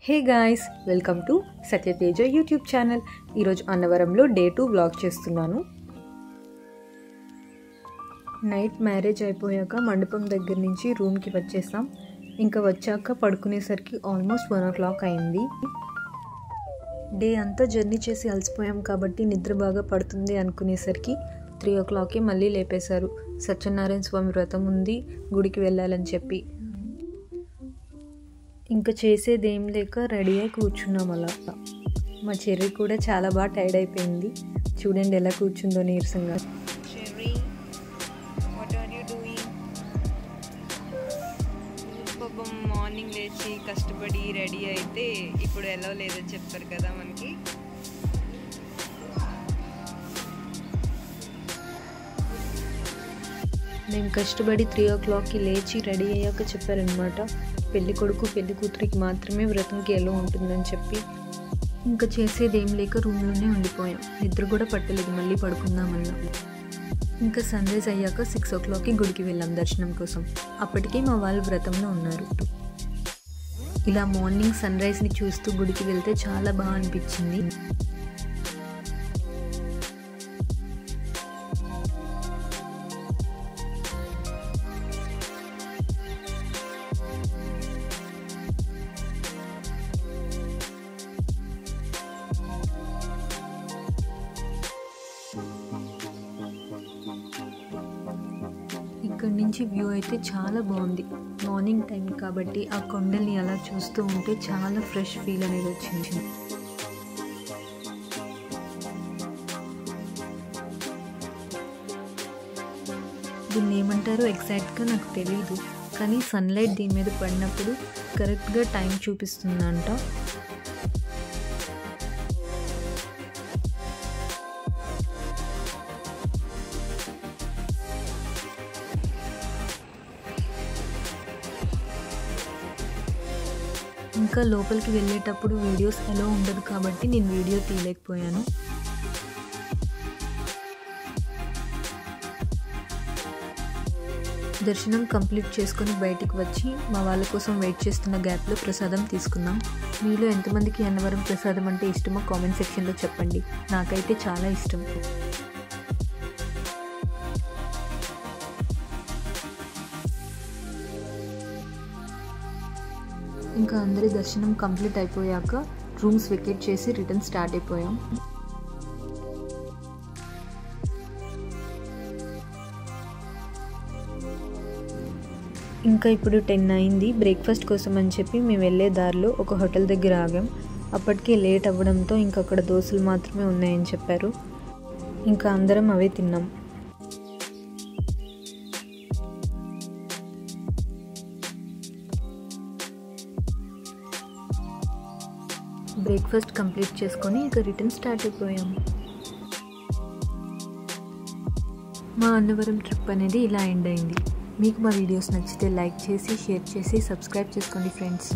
Hey guys, welcome to Satyateja YouTube channel. ఈరోజు అన్నవరంలో day 2 vlog చేస్తున్నాను. నైట్ మ్యారేజ్ అయిపోయాక మండపం దగ్గర నుంచి రూమ్కి వచ్చేసాం. ఇంకా వచ్చాక పడుకునేసరికి ఆల్మోస్ట్ 1 o'clock అయింది. డే అంతా జర్నీ చేసి అలసిపోయాం కాబట్టి నిద్ర బాగా పడుతుంది అనుకునేసరికి 3 o'clockకే మళ్ళీ లేపేశారు. సత్యనారాయణ స్వామి వ్రతం ఉంది, గుడికి వెళ్ళాలని చెప్పి. ఇంకా చేసేదేం లేక రెడీ అయి కూర్చున్నాం. అలా మా చెర్రీ కూడా చాలా బాగా టైర్డ్ అయిపోయింది. చూడండి ఎలా కూర్చుందో నీరసంగా. మార్నింగ్ లేచి కష్టపడి రెడీ అయితే ఇప్పుడు ఎలా లేదని చెప్తారు కదా మనకి. మేము కష్టపడి 3 o'clockకి లేచి రెడీ అయ్యాక చెప్పారనమాట, పెళ్లి కొడుకు పెళ్లి కూతురికి మాత్రమే వ్రతంకి ఎలా ఉంటుందని చెప్పి. ఇంకా చేసేదేం లేక రూమ్లోనే ఉండిపోయాం. నిద్ర కూడా పట్టలేదు, మళ్ళీ పడుకుందామన్నా. ఇంకా సన్ రైజ్ అయ్యాక 6 o'clockకి గుడికి వెళ్ళాం దర్శనం కోసం. అప్పటికే మా వాళ్ళు వ్రతంలో ఉన్నారు. ఇలా మార్నింగ్ సన్ రైజ్ని చూస్తూ గుడికి వెళ్తే చాలా బాగా అనిపించింది. ఇక్కడ నుంచి వ్యూ అయితే చాలా బాగుంది. మార్నింగ్ టైం కాబట్టి ఆ కొండల్ని అలా చూస్తూ ఉంటే చాలా ఫ్రెష్ ఫీల్ అనేది వచ్చింది. దీన్ని ఏమంటారో ఎగ్జాక్ట్గా నాకు తెలియదు, కానీ సన్లైట్ దీని మీద పడినప్పుడు కరెక్ట్గా టైం చూపిస్తుందంట. ఇంకా లోపలికి వెళ్ళేటప్పుడు వీడియోస్ ఎలా ఉండదు కాబట్టి నేను వీడియో తీయలేకపోయాను. దర్శనం కంప్లీట్ చేసుకొని బయటికి వచ్చి మా వాళ్ళ కోసం వెయిట్ చేస్తున్న గ్యాప్లో ప్రసాదం తీసుకున్నాం. మీలో ఎంతమందికి అన్నవరం ప్రసాదం అంటే ఇష్టమో కామెంట్ సెక్షన్లో చెప్పండి. నాకైతే చాలా ఇష్టం. ఇంకా అందరి దర్శనం కంప్లీట్ అయిపోయాక రూమ్స్ వెకేట్ చేసి రిటర్న్ స్టార్ట్ అయిపోయాం. ఇంకా ఇప్పుడు 10 అయింది. బ్రేక్ఫాస్ట్ కోసం అని చెప్పి మేము వెళ్ళే దారిలో ఒక హోటల్ దగ్గర ఆగాం. అప్పటికే లేట్ అవ్వడంతో ఇంకా అక్కడ దోశలు మాత్రమే ఉన్నాయని చెప్పారు. ఇంకా అందరం అవే తిన్నాం. బ్రేక్ఫాస్ట్ కంప్లీట్ చేసుకొని ఇంకా రిటర్న్ స్టార్ట్ అయిపోయాం. మా అన్నవరం ట్రిప్ అనేది ఇలా ఎండ్ అయింది. మీకు మా వీడియోస్ నచ్చితే లైక్ చేసి షేర్ చేసి సబ్స్క్రైబ్ చేసుకోండి ఫ్రెండ్స్.